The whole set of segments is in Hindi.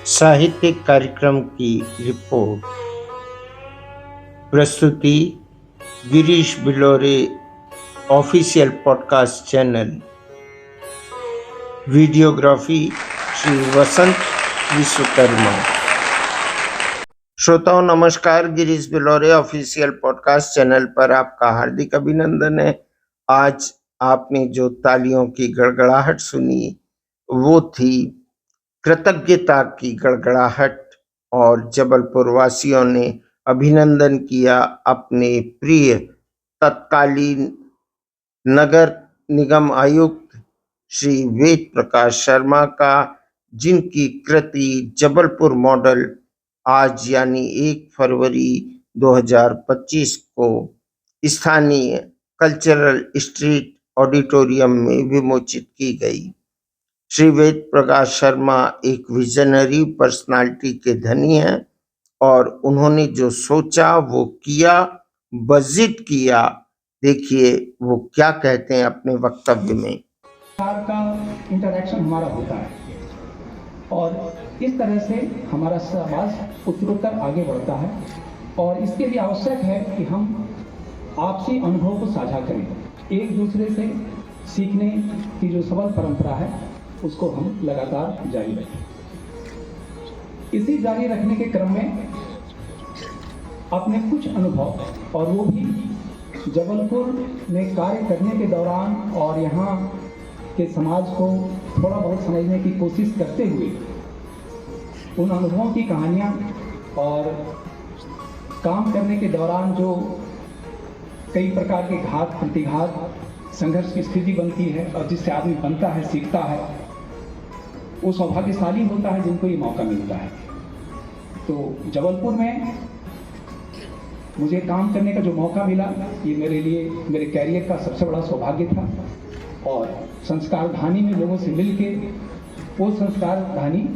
साहित्यिक कार्यक्रम की रिपोर्ट। प्रस्तुति Girish Bilore official podcast channel. Videography Shri Vasant Vishwakarma. श्रोताओं नमस्कार, Girish Bilore official podcast channel पर आपका हार्दिक अभिनंदन है। आज आपने जो तालियों की गड़गड़ाहट सुनी वो थी कृतज्ञता की गड़गड़ाहट, और जबलपुर वासियों ने अभिनंदन किया अपने प्रिय तत्कालीन नगर निगम आयुक्त श्री वेद प्रकाश शर्मा का, जिनकी कृति जबलपुर मॉडल आज यानी 1 फरवरी 2025 को स्थानीय कल्चरल स्ट्रीट ऑडिटोरियम में विमोचित की गई। श्री वेद प्रकाश शर्मा एक विजनरी पर्सनालिटी के धनी हैं और उन्होंने जो सोचा वो किया, बजिट किया। देखिए वो क्या कहते हैं अपने वक्तव्य में। का इंटरेक्शन हमारा होता है और इस तरह से हमारा समाज उत्तरोत्तर आगे बढ़ता है और इसके लिए आवश्यक है कि हम आपसी अनुभव को साझा करें, एक दूसरे से सीखने की जो सबल परंपरा है उसको हम लगातार जारी रखें। इसी जारी रखने के क्रम में अपने कुछ अनुभव और वो भी जबलपुर में कार्य करने के दौरान और यहाँ के समाज को थोड़ा बहुत समझने की कोशिश करते हुए उन अनुभवों की कहानियाँ और काम करने के दौरान जो कई प्रकार के घात प्रतिघात संघर्ष की स्थिति बनती है और जिससे आदमी बनता है, सीखता है, वो सौभाग्यशाली होता है जिनको ये मौका मिलता है। तो जबलपुर में मुझे काम करने का जो मौका मिला, ये मेरे लिए मेरे कैरियर का सबसे बड़ा सौभाग्य था। और संस्कार धानी में लोगों से मिलके, वो संस्कार धानी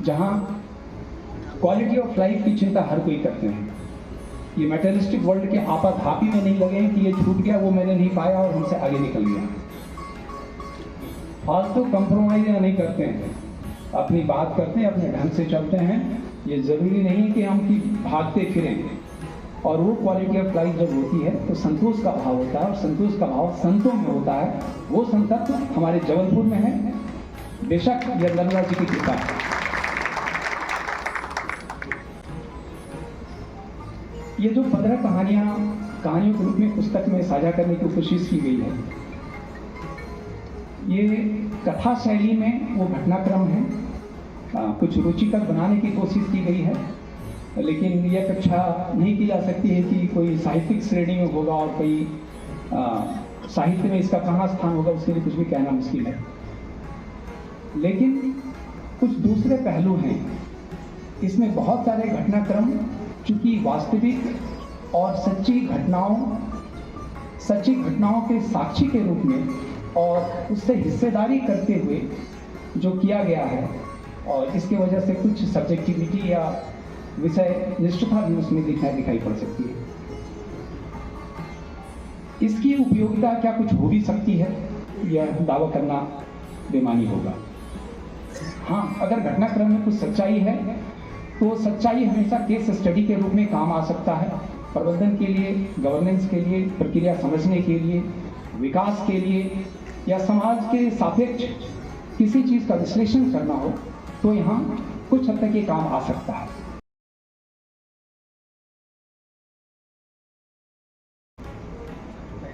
जहाँ क्वालिटी ऑफ लाइफ की चिंता हर कोई करते हैं, ये मेटेरियलिस्टिक वर्ल्ड के आपाधापी में नहीं लगे कि ये छूट गया, वो मैंने नहीं पाया और हमसे आगे निकल गया। फालतू कंप्रोमाइज नहीं करते हैं, अपनी बात करते हैं, अपने ढंग से चलते हैं। ये ज़रूरी नहीं कि हम कि भागते फिरें। और वो क्वालिटी ऑफ लाइफ जब होती है तो संतोष का भाव होता है और संतोष का भाव संतों में होता है। वो संत हमारे जबलपुर में है, बेशक यह नर्मदा जी की कृपा है। ये जो 15 कहानियों के रूप में पुस्तक में साझा करने की कोशिश की गई है, ये कथा शैली में वो घटनाक्रम है, कुछ रुचिकर बनाने की कोशिश की गई है, लेकिन यह अपेक्षा नहीं की जा सकती है कि कोई साहित्यिक श्रेणी में होगा और कोई साहित्य में इसका कहाँ स्थान होगा, उसके लिए कुछ भी कहना मुश्किल है। लेकिन कुछ दूसरे पहलू हैं इसमें। बहुत सारे घटनाक्रम चूंकि वास्तविक और सच्ची घटनाओं के साक्षी के रूप में और उससे हिस्सेदारी करते हुए जो किया गया है, और इसके वजह से कुछ सब्जेक्टिविटी या विषय निष्ठता भी उसमें दिखाई पड़ सकती है। इसकी उपयोगिता क्या कुछ हो भी सकती है, यह दावा करना बेमानी होगा। हाँ, अगर घटनाक्रम में कुछ सच्चाई है तो सच्चाई हमेशा केस स्टडी के रूप में काम आ सकता है। प्रबंधन के लिए, गवर्नेंस के लिए, प्रक्रिया समझने के लिए, विकास के लिए या समाज के सापेक्ष किसी चीज़ का विश्लेषण करना हो तो यहाँ कुछ हद तक ये काम आ सकता है।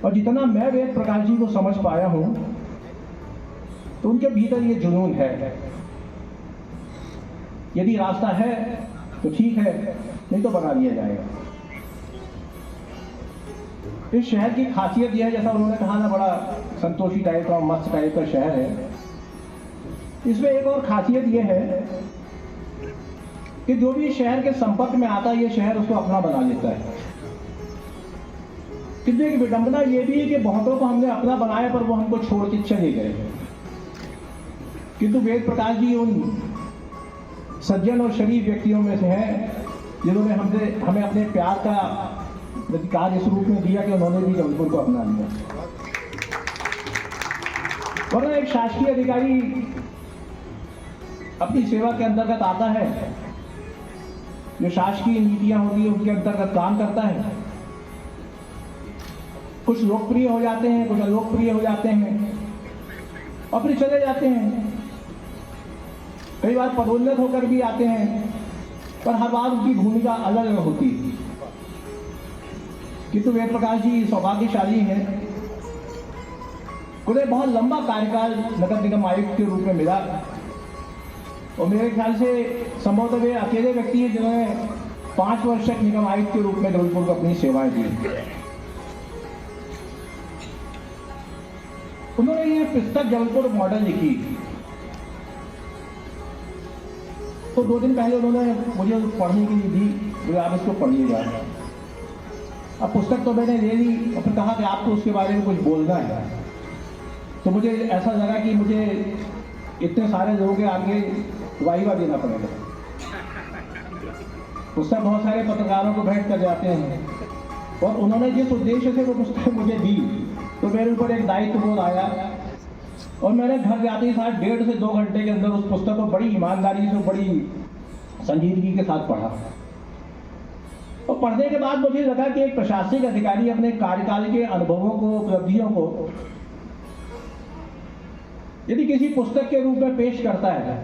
और जितना मैं वेद प्रकाश जी को समझ पाया हूँ तो उनके भीतर ये जुनून है। यदि रास्ता है तो ठीक है, नहीं तो बना दिया जाएगा। इस शहर की खासियत यह है, जैसा उन्होंने कहा ना, बड़ा संतोषी टाइप का, मस्त टाइप का शहर है। इसमें एक और खासियत यह है कि जो भी शहर के संपर्क में आता है, ये शहर उसको अपना बना लेता है। किंतु एक विडंबना ये भी है कि बहुतों को हमने अपना बनाया पर वो हमको छोड़ के चले गए। किंतु वेद प्रकाश जी उन सज्जन और शरीफ व्यक्तियों में से है जिन्होंने हमें अपने प्यार का अधिकार इस रूप में दिया कि उन्होंने भी जबलपुर को अपना लिया। वरना एक शासकीय अधिकारी अपनी सेवा के अंतर्गत आता है, जो शासकीय नीतियां होती है उसके अंतर्गत काम करता है। कुछ लोकप्रिय हो जाते हैं, कुछ अलोकप्रिय हो जाते हैं और फिर चले जाते हैं। कई बार पदोन्नत होकर भी आते हैं, पर हर बार उनकी भूमिका अलग अलग होती है। किंतु वेद प्रकाश जी सौभाग्यशाली हैं, उन्हें बहुत लंबा कार्यकाल नगर निगम आयुक्त के रूप में मिला और मेरे ख्याल से संभवतः वे अकेले व्यक्ति हैं जिन्होंने 5 वर्ष तक निगम आयुक्त के रूप में जबलपुर को अपनी सेवाएं दी। उन्होंने ये पुस्तक जबलपुर मॉडल लिखी, तो 2 दिन पहले उन्होंने मुझे पढ़ने के लिए दी, मुझे आप इसको पढ़िएगा। अब पुस्तक तो मैंने ले ली और फिर कहा कि आपको उसके बारे में कुछ बोलना है, तो मुझे ऐसा लगा कि मुझे इतने सारे लोगों के आगे वाइवा देना पड़ेगा। पुस्तक बहुत सारे पत्रकारों को भेंट कर जाते हैं और उन्होंने जिस उद्देश्य से वो पुस्तक मुझे दी, तो मेरे ऊपर एक दायित्व बोध आया और मैंने घर जाते ही साथ 1.5 से 2 घंटे के अंदर उस पुस्तक को बड़ी ईमानदारी से, बड़ी संजीदगी के साथ पढ़ा। और पढ़ने के बाद मुझे लगा कि एक प्रशासनिक अधिकारी अपने कार्यकाल के अनुभवों को, उपलब्धियों को यदि किसी पुस्तक के रूप में पेश करता है,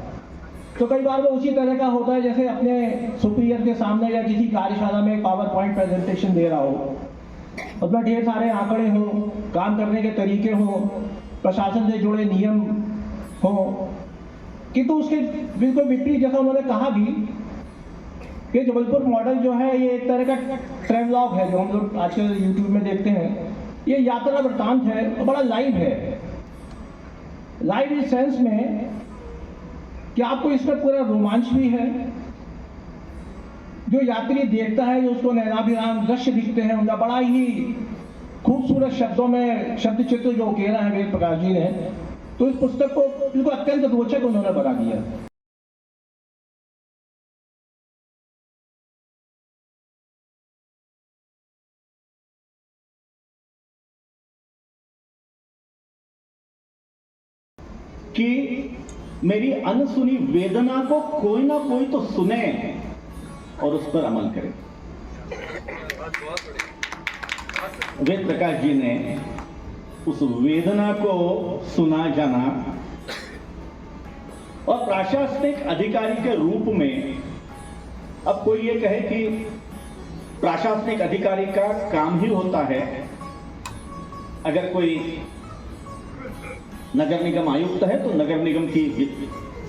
तो कई बार वो उसी तरह का होता है जैसे अपने सुपीरियर के सामने या किसी कार्यशाला में पावर पॉइंट प्रेजेंटेशन दे रहा हो, उसमें ढेर सारे आंकड़े हो, काम करने के तरीके हो, प्रशासन से जुड़े नियम हो। किंतु उसके बिल्कुल विपरीत, जैसा उन्होंने कहा भी कि जबलपुर मॉडल जो है ये एक तरह का ट्रेवलॉग है, जो हम लोग आजकल यूट्यूब में देखते हैं। ये यात्रा वृत्तांत है और बड़ा लाइव है। लाइव इस सेंस में कि आपको इसमें पूरा रोमांच भी है। जो यात्री देखता है, जो उसको नैनाभिराम दृश्य दिखते हैं, उनका बड़ा ही खूबसूरत शब्दों में शब्द चित्र जो उकेरा है वेद प्रकाश जी ने, तो इस पुस्तक को बिल्कुल अत्यंत रोचक उन्होंने बना दिया। कि मेरी अनसुनी वेदना को कोई ना कोई तो सुने और उस पर अमल करे। वेद प्रकाश जी ने उस वेदना को सुना, जाना और प्रशासनिक अधिकारी के रूप में, अब कोई ये कहे कि प्रशासनिक अधिकारी का काम ही होता है, अगर कोई नगर निगम आयुक्त है तो नगर निगम की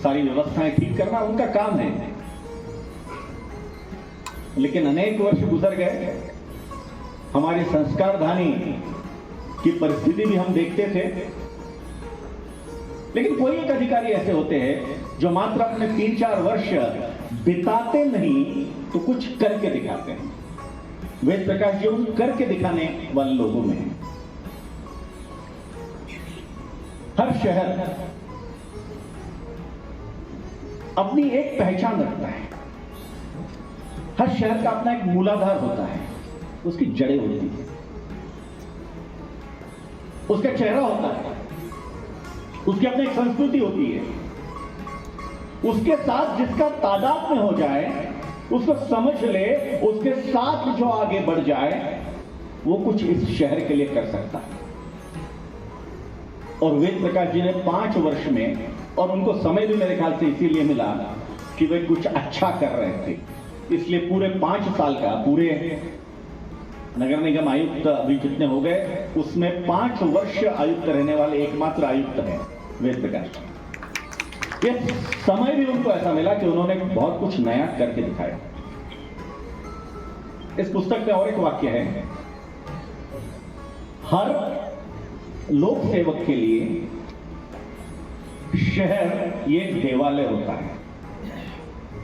सारी व्यवस्थाएं ठीक करना उनका काम है। लेकिन अनेक वर्ष गुजर गए, हमारी संस्कारधानी की परिस्थिति भी हम देखते थे। लेकिन कोई एक अधिकारी ऐसे होते हैं जो मात्र अपने 3-4 वर्ष बिताते नहीं तो कुछ करके दिखाते हैं। वेद प्रकाश जी उन करके दिखाने वाले लोगों में हैं। हर शहर अपनी एक पहचान रखता है। हर शहर का अपना एक मूलाधार होता है, उसकी जड़ें होती हैं, उसका चेहरा होता है, उसकी अपनी एक संस्कृति होती है। उसके साथ जिसका तादाद में हो जाए, उसको समझ ले, उसके साथ जो आगे बढ़ जाए, वो कुछ इस शहर के लिए कर सकता है। और वेद प्रकाश जी ने 5 वर्ष में, और उनको समय भी मेरे ख्याल से इसीलिए मिला कि वे कुछ अच्छा कर रहे थे, इसलिए पूरे 5 साल का, पूरे नगर निगम आयुक्त अभी जितने हो गए उसमें 5 वर्ष आयुक्त रहने वाले एकमात्र आयुक्त हैं वेद प्रकाश। ये समय भी उनको ऐसा मिला कि उन्होंने बहुत कुछ नया करके दिखाया। इस पुस्तक में और एक वाक्य है, हर लोक सेवक के लिए शहर ये देवालय होता है।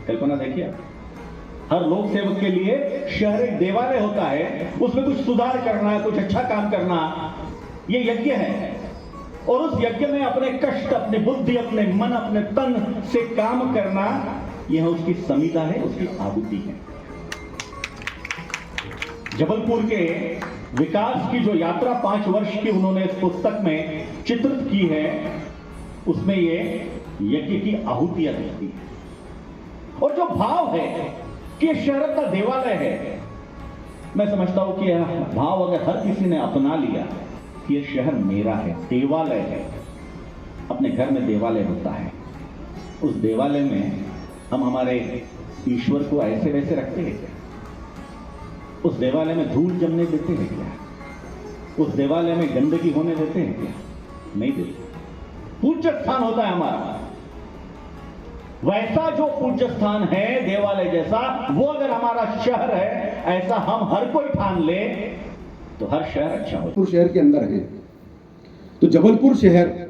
कल्पना देखिए, हर लोक सेवक के लिए शहर एक देवालय होता है, उसमें कुछ सुधार करना, कुछ अच्छा काम करना, ये यज्ञ है। और उस यज्ञ में अपने कष्ट, अपनी बुद्धि, अपने मन, अपने तन से काम करना, यह उसकी समिधा है, उसकी आहुति है। जबलपुर के विकास की जो यात्रा 5 वर्ष की उन्होंने इस पुस्तक में चित्रित की है, उसमें ये यज्ञ की आहुतियां देती है। और जो भाव है कि ये शहर का देवालय है, मैं समझता हूं कि यह भाव अगर हर किसी ने अपना लिया कि यह शहर मेरा है, देवालय है। अपने घर में देवालय होता है, उस देवालय में हम हमारे ईश्वर को ऐसे वैसे रखते हैं क्या? उस देवालय में धूल जमने देते हैं क्या? उस देवालय में गंदगी होने देते हैं क्या? नहीं देते। पूज्य स्थान होता है हमारा। वैसा जो पूज्य स्थान है देवालय जैसा, वो अगर हमारा शहर है, ऐसा हम हर कोई ठान ले तो हर शहर अच्छा हो। जबलपुर शहर के अंदर है, तो जबलपुर शहर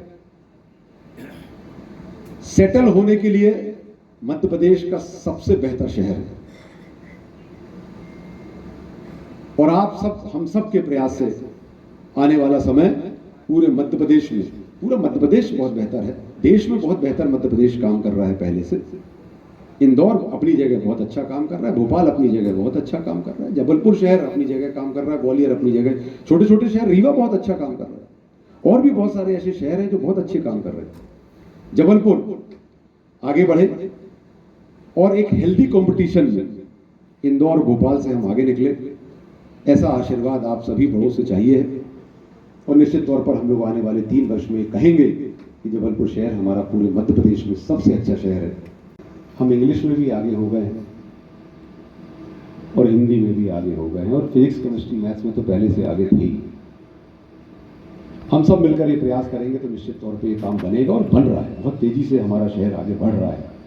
सेटल होने के लिए मध्य प्रदेश का सबसे बेहतर शहर है। और आप सब, हम सब के प्रयास से आने वाला समय पूरे मध्य प्रदेश में, पूरा मध्य प्रदेश बहुत बेहतर है, देश में बहुत बेहतर मध्य प्रदेश काम कर रहा है पहले से। इंदौर अपनी जगह बहुत अच्छा काम कर रहा है, भोपाल अपनी जगह बहुत अच्छा काम कर रहा है, जबलपुर शहर अपनी जगह काम कर रहा है, ग्वालियर अपनी जगह, छोटे छोटे शहर, रीवा बहुत अच्छा काम कर रहा है, और भी बहुत सारे ऐसे शहर हैं जो बहुत अच्छे काम कर रहे हैं। जबलपुर आगे बढ़े और एक हेल्दी कंपटीशन में इंदौर भोपाल से हम आगे निकले, ऐसा आशीर्वाद आप सभी बड़ों से चाहिए। और निश्चित तौर पर हम लोग आने वाले 3 वर्ष में कहेंगे कि जबलपुर शहर हमारा पूरे मध्य प्रदेश में सबसे अच्छा शहर है। हम इंग्लिश में भी आगे हो गए हैं और हिंदी में भी आगे हो गए हैं, और फिजिक्स केमिस्ट्री मैथ्स में तो पहले से आगे थे ही। हम सब मिलकर ये प्रयास करेंगे तो निश्चित तौर पे ये काम बनेगा और बन रहा है, बहुत तेजी से हमारा शहर आगे बढ़ रहा है।